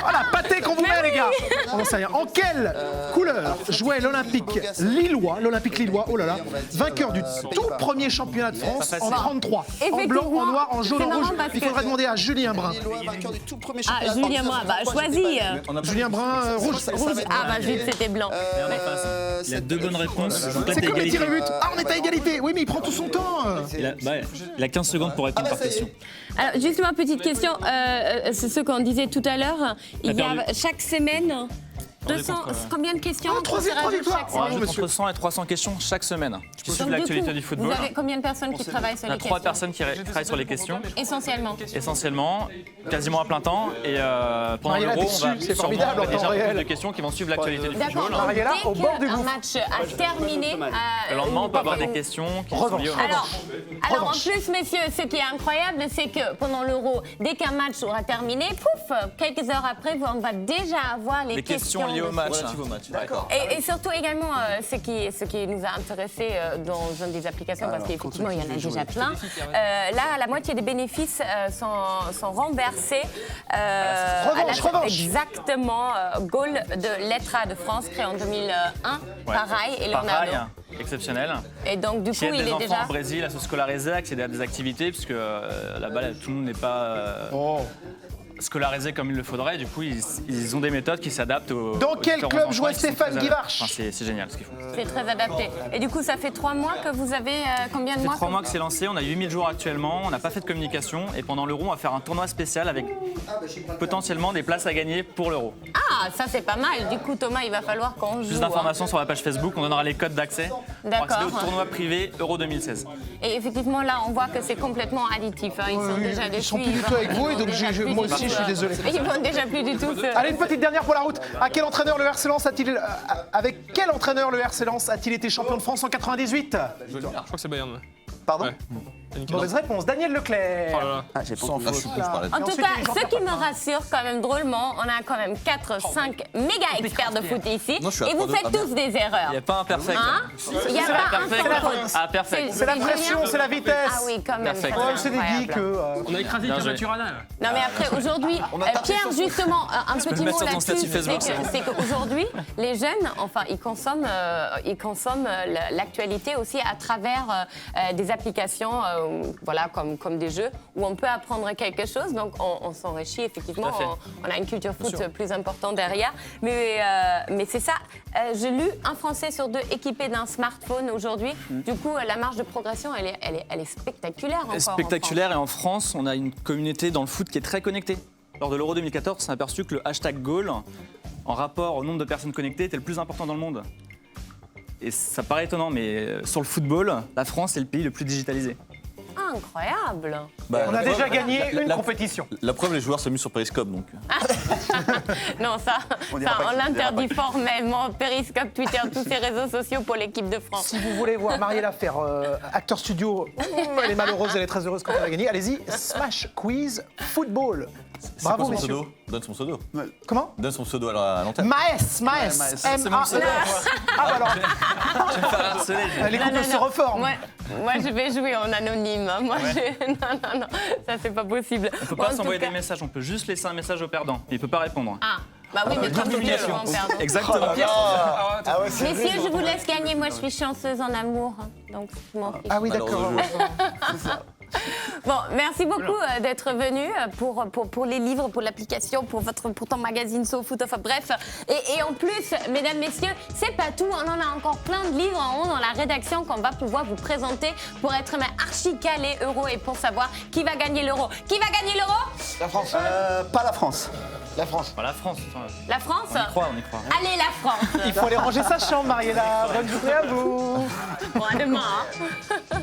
Oh la pâtée qu'on vous met, les gars! On sait rien. En quelle couleur jouait l'Olympique Lillois, oh là là, vainqueur du tout premier championnat de France en 33? En blanc, en noir, en jaune, C'est en rouge. marrant parce Il que- faudrait demander à Julien Brun. Lillois, vainqueur du tout premier Ah, championnat. Julien, moi, bah, choisis. Julien Brun, rouge. Rouge. Ah, bah, zut, c'était blanc. Il a deux bonnes réponses. C'est comme les tirs au but. Ah, on est à égalité. Oui, mais il prend tout son temps. Il a 15 secondes pour répondre par question. Alors, justement, petite question. C'est ce qu'on disait tout à l'heure. Il y a chaque semaine 200. Combien de questions? Ah, 3 qu'on se rajoute victoires. chaque Oh, semaine? Rajoute monsieur. entre 100 et 300 questions chaque semaine qui suivent Donc, l'actualité coup, du football. Vous avez combien de personnes qui travaillent sur On a les 3 questions? personnes qui travaillent sur les questions, Essentiellement. essentiellement, quasiment à plein temps. Et pendant Mariella, l'Euro, t'es on va dessus, c'est sûrement formidable en temps rédiger un peu réel. plus de questions qui vont suivre l'actualité du D'accord. football. Mariella, au Dès bord du qu'un gouffre. match a terminé. Le lendemain, on peut avoir des questions qui sont liées au Alors en plus, messieurs, ce qui est incroyable, c'est que pendant l'Euro, dès qu'un match aura terminé, pouf, quelques heures après, on va déjà avoir les questions lié au match. Relative au match. D'accord. Et surtout également, ce qui nous a intéressé dans une des applications, parce qu'effectivement, il y en a déjà plein. Là, la moitié des bénéfices sont remboursés. Revanche. Exactement. Goal de l'ETRA de France, créé en 2001. Pareil, et Leonardo. Pareil, exceptionnel. Et donc, du coup, Qui aide il les est enfants déjà... au Brésil à se scolariser, à accéder à des activités, puisque là-bas, tout le monde n'est pas scolarisé comme il le faudrait. Du coup, ils ont des méthodes qui s'adaptent aux. Dans quel différents club enfants jouait et qui sont Stéphane très Guivarch? enfin, c'est génial ce qu'ils font. C'est très adapté. Et du coup, ça fait 3 mois que vous avez... combien de Ça fait mois 3 mois que c'est lancé, on a 8000 jours actuellement, on n'a pas fait de communication et pendant l'Euro, on va faire un tournoi spécial avec potentiellement des places à gagner pour l'Euro. Ah, ça c'est pas mal. Du coup, Thomas, il va falloir qu'on joue. Plus d'informations sur la page Facebook, on donnera les codes d'accès pour accéder au D'accord. tournoi privé Euro 2016. Et effectivement, là, on voit que c'est complètement additif. Hein. Ils sont déjà dessus. Ils sont plus du tout avec vous, et donc moi aussi, je suis désolé. Ils vont déjà plus du tout. Allez, une petite dernière pour la route. Avec quel entraîneur le RC Lens a-t-il été champion de France en 98? Je crois que c'est Bayern. Pardon Ouais. Yannick Mauvaise réponse. Daniel Leclerc. Oh là là. Ah, j'ai pas Sans entendu. faute, je parlais de- En tout ensuite, cas, il y a ce qui Jean-Pierre me rassure quand même drôlement, on a quand même 4-5 méga experts de foot ici. Non, je suis à Et vous 3-2. faites Ah, tous des erreurs. Il n'y a pas un perfect. Hein Il n'y a pas un seul faute. Ah, perfect. C'est la pression, c'est la vitesse. Ah oui, quand même. Perfect. ça, Ouais, c'est des incroyable. geeks. On a écrasé Bien joué. Maturana. Non mais après aujourd'hui, Pierre justement un peux petit le mettre mot sur ton statut là-dessus, Facebook, c'est bon. c'est qu'aujourd'hui les jeunes, enfin ils consomment l'actualité aussi à travers des applications, voilà comme des jeux où on peut apprendre quelque chose, donc on s'enrichit effectivement, Tout à fait. on a une culture foot plus importante derrière, mais c'est ça. J'ai lu un Français sur 2 équipé d'un smartphone aujourd'hui. Du coup la marge de progression elle est spectaculaire encore. en Spectaculaire, et en France, on a une communauté dans le foot qui est très connectée. Lors de l'Euro 2014, on s'est aperçu que le hashtag goal, en rapport au nombre de personnes connectées, était le plus important dans le monde. Et ça paraît étonnant, mais sur le football, la France est le pays le plus digitalisé. Incroyable. Bah, On a la déjà preuve- gagné la- une la- compétition. La preuve, les joueurs s'amusent sur Periscope, donc. Non, ça, On dira pas on qui, on dira l'interdit formellement. Periscope, Twitter, tous ces réseaux sociaux pour l'équipe de France. Si vous voulez voir Mariella faire acteur studio, elle est malheureuse, elle est très heureuse quand elle a gagné. Allez-y, Smash Quiz Football. Bravo, Son messieurs. pseudo. Donne son pseudo. Comment Donne son pseudo à l'antenne. Maes. C'est mon pseudo. Ah, bah alors, Je vais me faire harceler. les couples se reforment. Moi, je vais jouer en anonyme. Moi, non, ça, c'est pas possible. On ne peut pas s'envoyer des messages, on peut juste laisser un message au perdant. Il ne peut pas répondre. Ah, bah oui, mais comme communication. pardon. Exactement. Ah ouais, c'est Messieurs, je vous laisse gagner. Moi, je suis chanceuse en amour. Donc, je m'en fiche. Ah oui, d'accord. Malheureux Bon, merci beaucoup d'être venu pour les livres, pour l'application, pour ton magazine SoFoot, enfin bref. Et en plus, mesdames, messieurs, c'est pas tout. On en a encore plein de livres en haut dans la rédaction qu'on va pouvoir vous présenter pour être archi calé euro et pour savoir qui va gagner l'euro. Qui va gagner l'euro? La France. Pas la France. La France. Voilà, France. La France? On y croit, on y croit. Allez, la France. Il faut aller ranger sa chambre, Mariella. Bonne journée à vous. Bon, à demain. Hein.